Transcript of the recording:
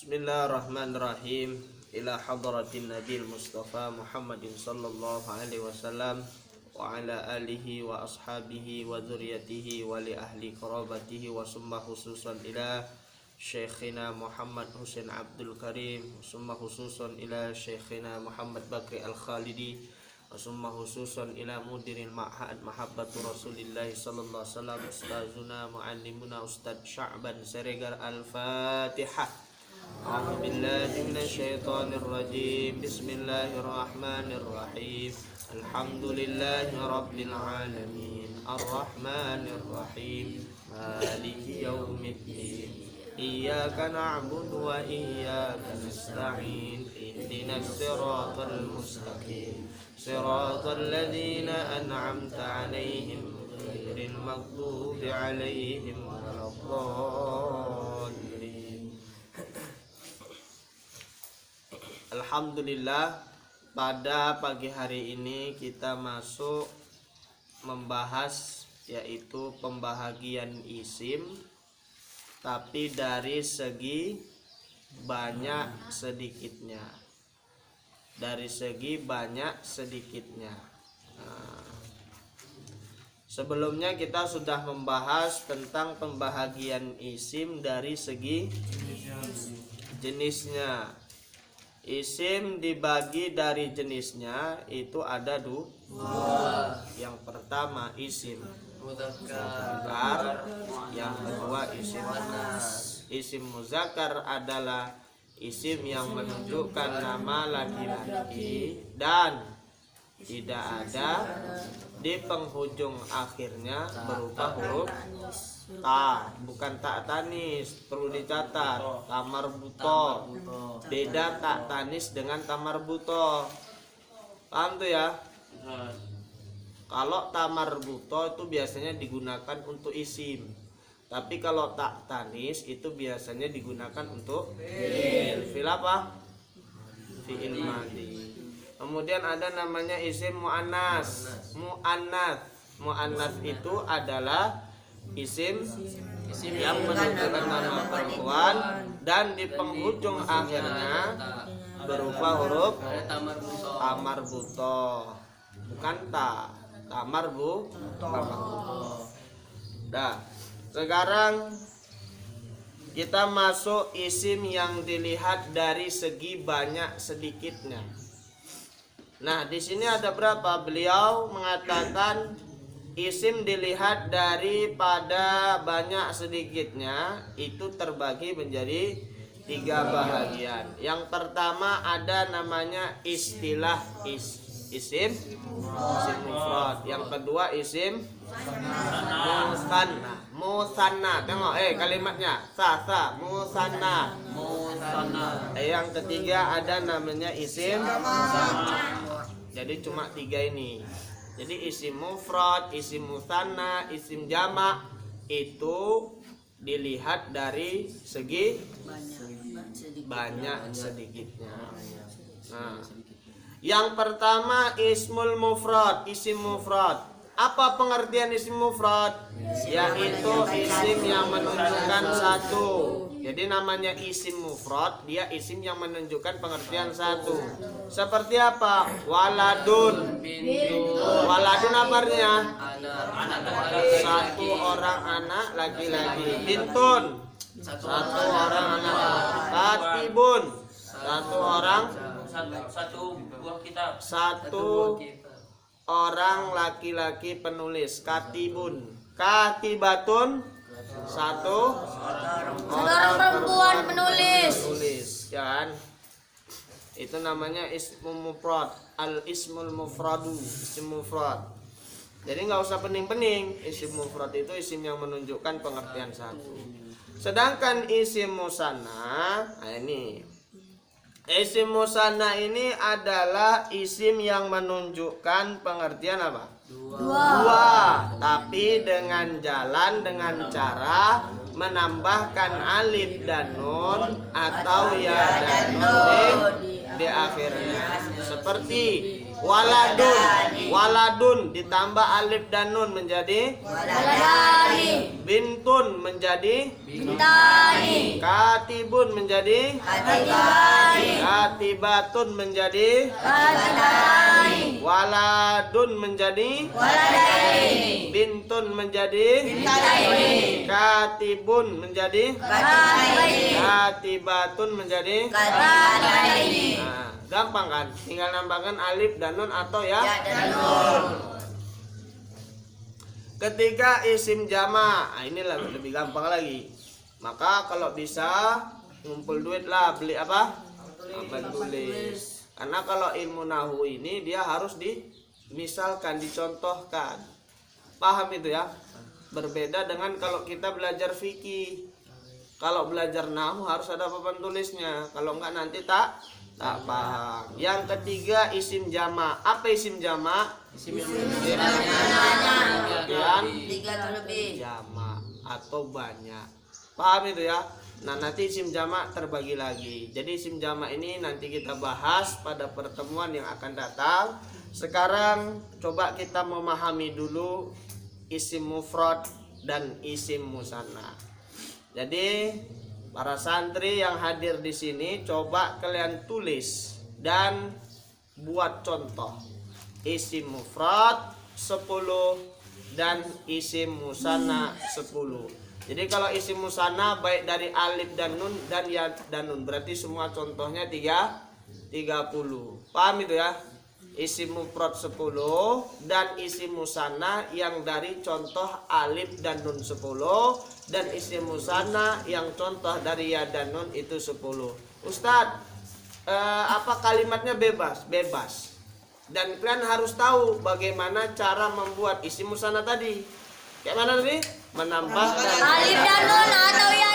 Bismillahirrahmanirrahim. Ila hadratin Nabil Mustafa Muhammadin sallallahu alaihi wasallam wa ala alihi wa ashabihi wa dzurriyyatihi wa li ahli qarabatihi wa summa khususan ila Syekhina Muhammad Husain Abdul Karim, summa khususan ila Syekhina Muhammad Bakri Al-Khalidi, wa summa khususan ila mudiril ma'had mahabbatu Rasulillah sallallahu alaihi wasallam ustazuna muallimuna Ustaz Sya'ban Siregar. Al-Fatihah. A'udzu billahi minasyaitonir rajim. Bismillahirrahmanirrahim. Alhamdulillahi rabbil alamin. Arrahmanir rahim. Maliki yaumiddin. Iyyaka na'budu wa iyyaka nasta'in. Ihdinas siratal mustaqim. Siratal ladzina an'amta 'alaihim ghairil maghdubi 'alaihim waladdallin. Alhamdulillah, pada pagi hari ini kita masuk membahas yaitu pembahagian isim, tapi dari segi banyak sedikitnya. Dari segi banyak sedikitnya. Sebelumnya kita sudah membahas tentang pembahagian isim dari segi jenisnya. Isim dibagi dari jenisnya itu ada dua. Yang pertama isim muzakkar, yang kedua isim muannas. Isim muzakkar adalah isim yang menunjukkan nama laki-laki dan tidak ada di penghujung akhirnya berupa huruf ta, bukan tak tanis, perlu dicatat. Tamar buto, beda tak tanis dengan tamar buto. Paham tuh ya? Kalau tamar buto itu biasanya digunakan untuk isim, tapi kalau tak tanis itu biasanya digunakan untuk fi'il. Fi'il apa? Fi'il madhi. Kemudian ada namanya isim muannas. Muannas itu adalah isim yang menunjukkan nama perempuan dan di penghujung akhirnya berupa huruf tamar buto, bukan ta, tamar buto. Nah, sekarang kita masuk isim yang dilihat dari segi banyak sedikitnya. Nah, di sini ada berapa? Beliau mengatakan isim dilihat daripada banyak sedikitnya itu terbagi menjadi 3 bahagian. Yang pertama ada namanya istilah isim mufrad. Yang kedua isim musanna. Tengok kalimatnya musanna. Yang ketiga ada namanya isim. Jadi cuma 3 ini. Jadi isim mufrad, isim musanna, isim jamak itu dilihat dari segi banyak sedikitnya. Nah, yang pertama ismul mufrad, isim mufrad. Apa pengertian isim mufrad? Yaitu isim yang menunjukkan satu. Jadi namanya isim mufrad, dia isim yang menunjukkan pengertian satu. Seperti apa? Waladun. Waladun apa artinya? Satu orang anak laki-laki. Bintun. Satu orang anak laki-laki. Katibun. Satu orang. Satu buah kitab. Satu orang laki-laki penulis. Katibun. Katibatun. Satu orang perempuan penulis. Ya kan? Itu namanya ismul mufrad. Al ismul mufradu, isim mufrad. Jadi nggak usah pening-pening. Isim mufrad itu isim yang menunjukkan pengertian satu. Sedangkan isim musanna, nah ini isim musanna ini adalah isim yang menunjukkan pengertian apa? Dua, tapi dengan cara menambahkan alif dan nun atau ya dan nun di akhirnya. Seperti waladun ditambah alif dan nun menjadi Bintani. Bintun menjadi Bintani. katibun menjadi Katibani. katibatun menjadi Katibani. waladun menjadi Waladaini. bintun menjadi Bintani. katibun menjadi Katibani. katibatun menjadi. Katibani. Nah, gampang kan? Tinggal nambahkan alif dan nun atau ya. Ya dan nun. Ketika isim jama, nah inilah lebih gampang lagi. Maka kalau bisa ngumpul duit lah, beli apa? Papan tulis. Karena kalau ilmu nahu ini dia harus misalkan dicontohkan. Paham itu ya? Berbeda dengan kalau kita belajar fikih. Kalau belajar nahu harus ada papan tulisnya. Kalau enggak nanti tak paham. Yang ketiga isim jama. Apa isim jama? Isim yang Kemudian Tiga atau lebih. jama atau banyak. Paham itu ya? Nah, nanti isim jama terbagi lagi. Jadi isim jama ini nanti kita bahas pada pertemuan yang akan datang. Sekarang coba kita memahami dulu isim mufrad dan isim musanna. Jadi para santri yang hadir di sini coba kalian tulis dan buat contoh isim mufrad 10 dan isim musanna 10. Jadi kalau isim musanna baik dari alif dan nun dan ya dan nun berarti semua contohnya 30. Paham itu ya? Isim mufrad 10 dan isim musanna yang dari contoh alif dan nun 10 dan isim musanna yang contoh dari ya dan nun itu 10. Ustadz, apa kalimatnya bebas? Bebas. Dan kalian harus tahu bagaimana cara membuat isim musanna tadi. Kayak mana tadi? Menambahkan Alif dan nun atau ya